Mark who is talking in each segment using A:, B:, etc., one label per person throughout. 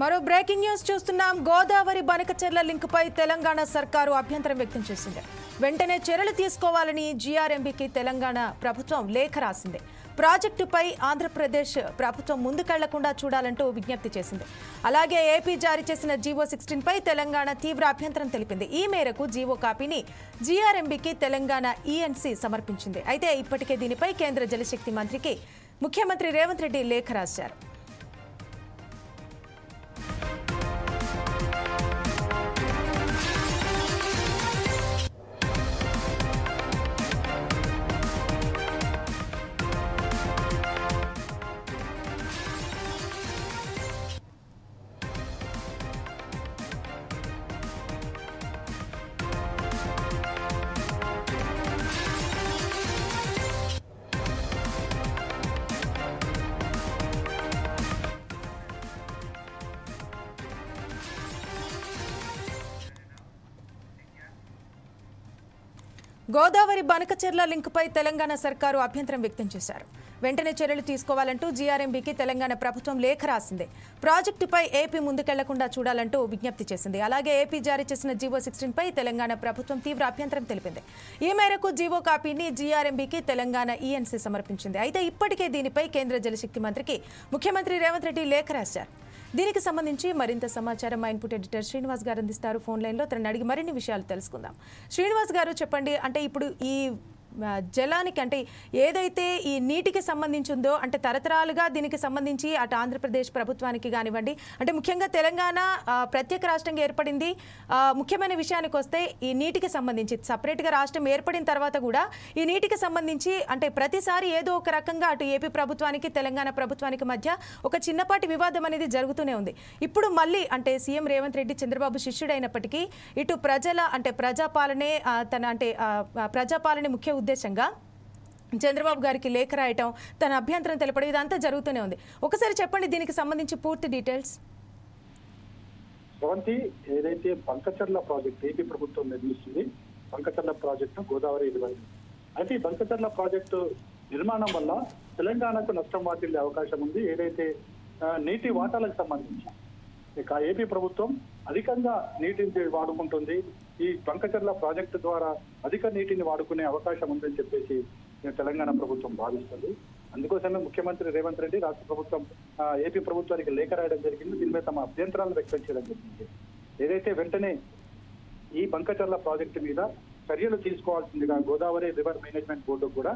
A: మరో breaking news చూస్తున్నాం. గోదావరి బనకచెర్ల లింకుపై తెలంగాణ సర్కారు అభ్యంతరం వ్యక్తం చేసింది. వెంటనే చర్యలు తీసుకోవాలని జీఆర్ఎంబీకి తెలంగాణ ప్రభుత్వం లేఖ రాసింది. ప్రాజెక్టుపై ఆంధ్రప్రదేశ్ ప్రభుత్వం ముందుకెళ్లకుండా చూడాలంటూ విజ్ఞప్తి చేసింది. అలాగే ఏపీ జారీ చేసిన జీవో 16 పై తెలంగాణ తీవ్ర అభ్యంతరం తెలిపింది. ఈ మేరకు జీవో కాపీని జీఆర్ఎంబీకి తెలంగాణ ఈఎన్సీ సమర్పించింది. అయితే ఇప్పటికే దీనిపై కేంద్ర జలశక్తి మంత్రికి ముఖ్యమంత్రి రేవంత్ రెడ్డి లేఖ రాశారు. గోదావరి బనకచెర్ల లింకుపై తెలంగాణ సర్కారు అభ్యంతరం వ్యక్తం చేశారు. వెంటనే చర్యలు తీసుకోవాలంటూ జీఆర్ఎంబీకి తెలంగాణ ప్రభుత్వం లేఖ రాసింది. ప్రాజెక్టుపై ఏపీ ముందుకెళ్లకుండా చూడాలంటూ విజ్ఞప్తి చేసింది. అలాగే ఏపీ జారీ చేసిన జీవో 16 పై తెలంగాణ ప్రభుత్వం తీవ్ర అభ్యంతరం తెలిపింది. ఈ మేరకు జీవో కాపీని జీఆర్ఎంబీకి తెలంగాణ ఈఎన్సీ సమర్పించింది. అయితే ఇప్పటికే దీనిపై కేంద్ర జలశక్తి మంత్రికి ముఖ్యమంత్రి రేవంత్ రెడ్డి లేఖ రాశారు. దీనికి సంబంధించి మరింత సమాచారం మా ఇన్పుట్ ఎడిటర్ శ్రీనివాస్ గారు అందిస్తారు. ఫోన్ లైన్లో తనని అడిగి మరిన్ని విషయాలు తెలుసుకుందాం. శ్రీనివాస్ గారు చెప్పండి, అంటే ఇప్పుడు ఈ జలానికి అంటే ఏదైతే ఈ నీటికి సంబంధించి ఉందో అంటే తరతరాలుగా దీనికి సంబంధించి అటు ఆంధ్రప్రదేశ్ ప్రభుత్వానికి కానివ్వండి, అంటే ముఖ్యంగా తెలంగాణ ప్రత్యేక రాష్ట్రంగా ఏర్పడింది. ముఖ్యమైన విషయానికి వస్తే ఈ నీటికి సంబంధించి సపరేట్గా రాష్ట్రం ఏర్పడిన తర్వాత కూడా ఈ నీటికి సంబంధించి అంటే ప్రతిసారి ఏదో ఒక రకంగా అటు ఏపీ ప్రభుత్వానికి తెలంగాణ ప్రభుత్వానికి మధ్య ఒక చిన్నపాటి వివాదం అనేది జరుగుతూనే ఉంది. ఇప్పుడు మళ్ళీ అంటే సీఎం రేవంత్ రెడ్డి చంద్రబాబు శిష్యుడైనప్పటికీ ఇటు ప్రజాపాలనే ప్రజాపాలనే ముఖ్య ఉద్దేశంగా చంద్రబాబు గారికి లేఖ రాయటం, తన అభ్యంతరం తెలపడం ఇదంతా జరుగుతూనే ఉంది. ఒకసారి చెప్పండి దీనికి సంబంధించి పూర్తి డీటెయిల్స్.
B: ఏదైతే బంకచర్ల ప్రాజెక్ట్ ఏపీ ప్రభుత్వం నిర్మిస్తుంది, బంకచర్ల ప్రాజెక్టు గోదావరి రివర్. అయితే ఈ బంకచర్ల ప్రాజెక్టు నిర్మాణం వల్ల తెలంగాణకు నష్టం వాటిల్లే అవకాశం ఉంది. ఏదైతే నీటి వాటాలకు సంబంధించి ఇక ఏపీ ప్రభుత్వం అధికంగా నీటిని వాడుకుంటుంది. ఈ బంకచర్ల ప్రాజెక్టు ద్వారా అధిక నీటిని వాడుకునే అవకాశం ఉందని చెప్పేసి తెలంగాణ ప్రభుత్వం భావిస్తుంది. అందుకోసమే ముఖ్యమంత్రి రేవంత్ రెడ్డి రాష్ట్ర ప్రభుత్వం ఏపీ ప్రభుత్వానికి లేఖ రాయడం జరిగింది. దీనిపై తమ అభ్యంతరాలను వ్యక్తం చేయడం జరిగింది. ఏదైతే వెంటనే ఈ బంకచర్ల ప్రాజెక్టు మీద చర్యలు తీసుకోవాల్సిందిగా గోదావరి రివర్ మేనేజ్మెంట్ బోర్డు కూడా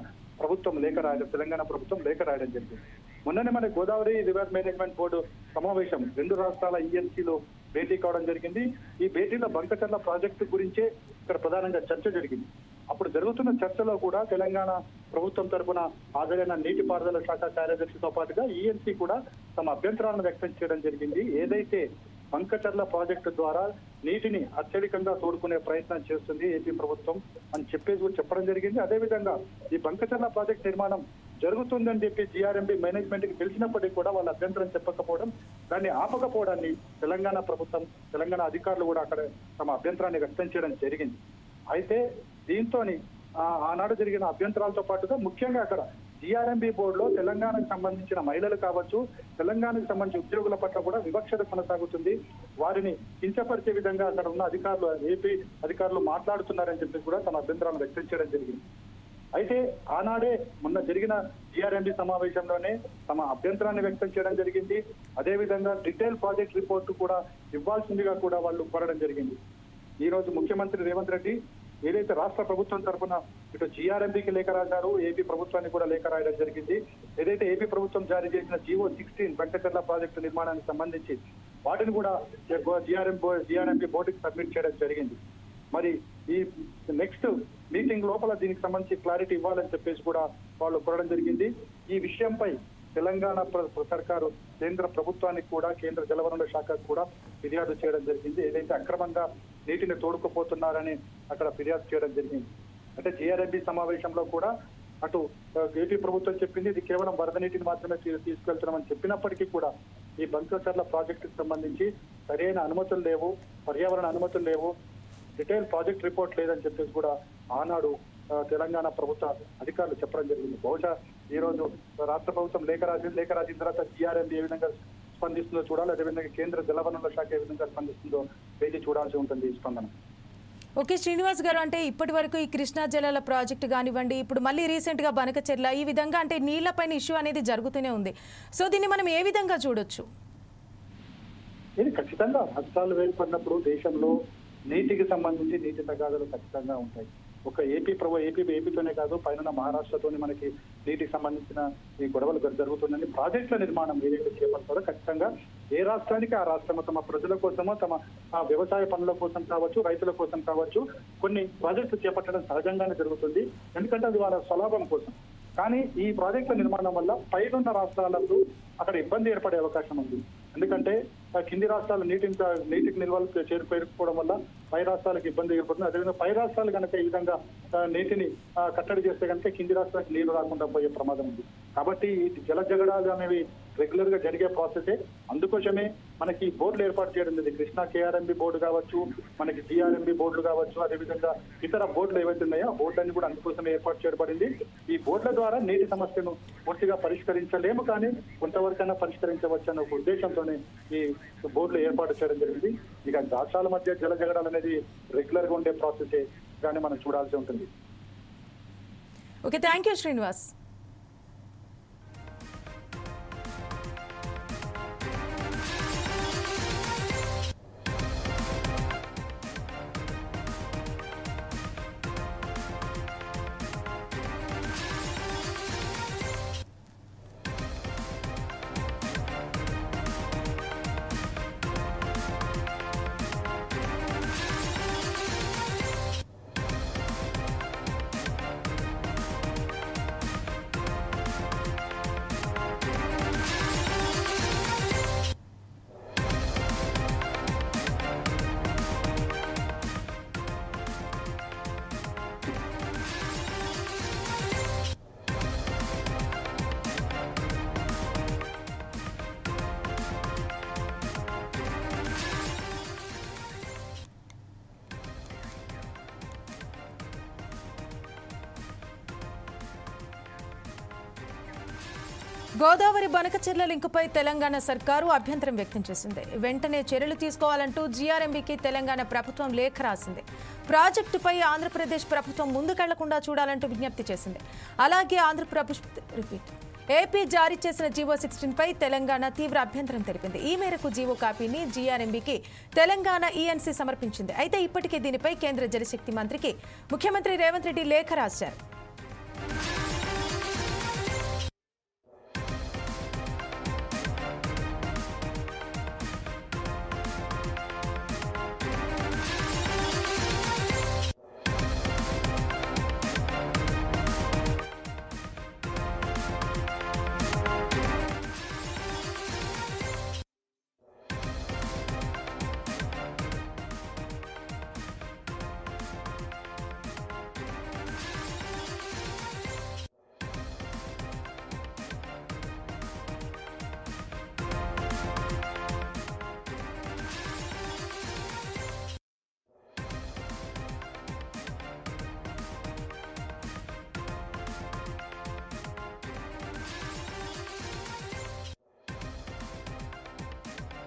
B: తెలంగాణ ప్రభుత్వం లేఖ రాయడం జరిగింది. మొన్ననే మన గోదావరి రివర్ మేనేజ్మెంట్ బోర్డు సమావేశం 2 రాష్ట్రాల ఈఎన్సీలో భేటీ కావడం జరిగింది. ఈ భేటీలో బంకచర్ల ప్రాజెక్టు గురించే ఇక్కడ ప్రధానంగా చర్చ జరిగింది. అప్పుడు జరుగుతున్న చర్చలో కూడా తెలంగాణ ప్రభుత్వం తరఫున హాజరైన నీటిపారుదల శాఖ కార్యదర్శితో పాటుగా ఈఎన్సీ కూడా తమ అభ్యంతరాలను వ్యక్తం చేయడం జరిగింది. ఏదైతే బంకచర్ల ప్రాజెక్టు ద్వారా నీటిని అత్యధికంగా తోడుకునే ప్రయత్నం చేస్తుంది ఏపీ ప్రభుత్వం అని చెప్పేసి చెప్పడం జరిగింది. అదేవిధంగా ఈ బంకచర్ల ప్రాజెక్టు నిర్మాణం జరుగుతుందని చెప్పి జీఆర్ఎంబీ మేనేజ్మెంట్ కి తెలిసినప్పటికీ కూడా వాళ్ళ అభ్యంతరం చెప్పకపోవడం, దాన్ని ఆపకపోవడాన్ని తెలంగాణ అధికారులు కూడా అక్కడ తమ అభ్యంతరాన్ని వ్యక్తం చేయడం జరిగింది. అయితే దీంతో ఆనాడు జరిగిన అభ్యంతరాలతో పాటుగా ముఖ్యంగా అక్కడ జీఆర్ఎంబీ బోర్డులో తెలంగాణకు సంబంధించిన మహిళలు కావచ్చు, తెలంగాణకు సంబంధించిన ఉద్యోగుల పట్ల కూడా వివక్షత కొనసాగుతుంది. వారిని కించపరిచే విధంగా అక్కడ ఉన్న ఏపీ అధికారులు మాట్లాడుతున్నారని చెప్పి కూడా తమ అభ్యంతరాలను వ్యక్తం చేయడం జరిగింది. అయితే ఆనాడే మొన్న జరిగిన జీఆర్ఎంబీ సమావేశంలోనే తమ అభ్యంతరాన్ని వ్యక్తం చేయడం జరిగింది. అదేవిధంగా డీటెయిల్ ప్రాజెక్ట్ రిపోర్టు కూడా ఇవ్వాల్సిందిగా కూడా వాళ్ళు కోరడం జరిగింది. ఈ రోజు ముఖ్యమంత్రి రేవంత్ రెడ్డి ఏదైతే రాష్ట్ర ప్రభుత్వం తరఫున ఇటు జీఆర్ఎంబీకి లేఖ రాశారు, ఏపీ ప్రభుత్వానికి కూడా లేఖ రాయడం జరిగింది. ఏదైతే ఏపీ ప్రభుత్వం జారీ చేసిన జీవో 16 బంకచర్ల ప్రాజెక్టు నిర్మాణానికి సంబంధించి వాటిని కూడా జీఆర్ఎంబీ బోర్డుకి సబ్మిట్ చేయడం జరిగింది. మరి ఈ నెక్స్ట్ మీటింగ్ లోపల దీనికి సంబంధించి క్లారిటీ ఇవ్వాలని చెప్పేసి కూడా వాళ్ళు కోరడం జరిగింది. ఈ విషయంపై తెలంగాణ సర్కారు కేంద్ర ప్రభుత్వానికి కూడా కేంద్ర జలవనరుల శాఖకు కూడా ఫిర్యాదు చేయడం జరిగింది. ఏదైతే అక్రమంగా నీటిని తోడుకుపోతున్నారని అక్కడ ఫిర్యాదు చేయడం జరిగింది. అంటే జీఆర్ఎంబీ సమావేశంలో కూడా అటు ఏపీ ప్రభుత్వం చెప్పింది ఇది కేవలం వరద నీటిని మాత్రమే తీసుకెళ్తున్నామని చెప్పినప్పటికీ కూడా ఈ బంకచర్ల ప్రాజెక్టుకు సంబంధించి సరైన అనుమతులు లేవు, పర్యావరణ అనుమతులు లేవు, డీటెయిల్ ప్రాజెక్ట్ రిపోర్ట్ లేదని చెప్పేసి కూడా ఆనాడు తెలంగాణ ప్రభుత్వ అధికారులు చెప్పడం జరిగింది. బహుశా ఈ రోజు రాష్ట్ర ప్రభుత్వం లేఖ రాసిన తర్వాత జీఆర్ఎంబీ ఏ విధంగా స్పందిస్తుందో చూడాలి. అదేవిధంగా కేంద్ర జలవనరుల శాఖ ఏ విధంగా స్పందిస్తుందో వేచి చూడాల్సి ఉంటుంది ఈ స్పందన.
A: ఓకే శ్రీనివాస్ గారు, అంటే ఇప్పటి వరకు ఈ కృష్ణా జలాల ప్రాజెక్టు కానివ్వండి, ఇప్పుడు మళ్ళీ రీసెంట్గా బనకచెర్ల, ఈ విధంగా అంటే నీళ్లపైన ఇష్యూ అనేది జరుగుతూనే ఉంది. సో దీన్ని మనం ఏ విధంగా చూడొచ్చు?
B: ఇది ఖచ్చితంగా రాష్ట్రాలు ఏర్పడినప్పుడు దేశంలో నీటికి సంబంధించి నీటి తగాదాలు ఖచ్చితంగా ఉంటాయి. ఒక ఏపీతోనే కాదు, పైన మహారాష్ట్రతోని మనకి నీటికి సంబంధించిన ఈ గొడవలు జరుగుతున్నాయి. ప్రాజెక్టుల నిర్మాణం ఏదైతే చేపడతారో ఖచ్చితంగా ఏ రాష్ట్రానికి ఆ రాష్ట్రము తమ ప్రజల కోసమో తమ వ్యవసాయ పనుల కోసం కావచ్చు, రైతుల కోసం కావచ్చు కొన్ని ప్రాజెక్టులు చేపట్టడం సహజంగానే జరుగుతుంది. ఎందుకంటే అది వాళ్ళ స్వలాభం కోసం. కానీ ఈ ప్రాజెక్టుల నిర్మాణం వల్ల పైనున్న రాష్ట్రాలకు అక్కడ ఇబ్బంది ఏర్పడే అవకాశం ఉంది. ఎందుకంటే కింది రాష్ట్రాలు నీటికి నిల్వలు పేరుకోవడం వల్ల పై రాష్ట్రాలకు ఇబ్బంది ఏర్పడుతుంది. అదేవిధంగా పై రాష్ట్రాలు కనుక ఈ విధంగా నీటిని కట్టడి చేస్తే కనుక కింది రాష్ట్రాలకు నీళ్లు రాకుండా పోయే ప్రమాదం ఉంది. కాబట్టి ఈ జల జగడాలు అనేవి రెగ్యులర్ గా జరిగే ప్రాసెసే. అందుకోసమే మనకి బోర్డులు ఏర్పాటు చేయడం లేదు. కృష్ణా కేఆర్ఎంబి బోర్డు కావచ్చు, మనకి జిఆర్ఎంబి బోర్డులు కావచ్చు, అదేవిధంగా ఇతర బోర్డులు ఏవైతే ఉన్నాయో ఆ బోర్డులన్నీ కూడా అందుకోసమే ఏర్పాటు చేయబడింది. ఈ బోర్డుల ద్వారా నీటి సమస్యను పూర్తిగా పరిష్కరించలేము, కానీ కొంతవరకైనా పరిష్కరించవచ్చు అన్న ఒక ఉద్దేశంతోనే ఈ బోర్డులు ఏర్పాటు చేయడం జరిగింది. ఇక రాష్ట్రాల మధ్య జల జగడాలు అనేది రెగ్యులర్ గా ఉండే ప్రాసెసే, కానీ మనం చూడాల్సి ఉంటుంది.
A: Okay, thank you Srinivas. Godavari Banakacherla లింకుపై తెలంగాణ సర్కారు అభ్యంతరం వ్యక్తం చేసింది. వెంటనే చర్యలు తీసుకోవాలంటూ జీఆర్ఎంబీకి తెలంగాణ ప్రభుత్వం లేఖ రాసింది. ప్రాజెక్టుపై ఆంధ్రప్రదేశ్ ప్రభుత్వం ముందుకెళ్లకుండా చూడాలంటూ విజ్ఞప్తి చేసింది. అలాగే ఏపీ జారీ చేసిన జీవో 16 పై తెలంగాణ తీవ్ర అభ్యంతరం తెలిపింది. ఈ మేరకు జీవో కాపీని జీఆర్ఎంబీకి తెలంగాణ ఈఎన్సీ సమర్పించింది. అయితే ఇప్పటికే దీనిపై కేంద్ర జలశక్తి మంత్రికి ముఖ్యమంత్రి రేవంత్ రెడ్డి లేఖ రాశారు.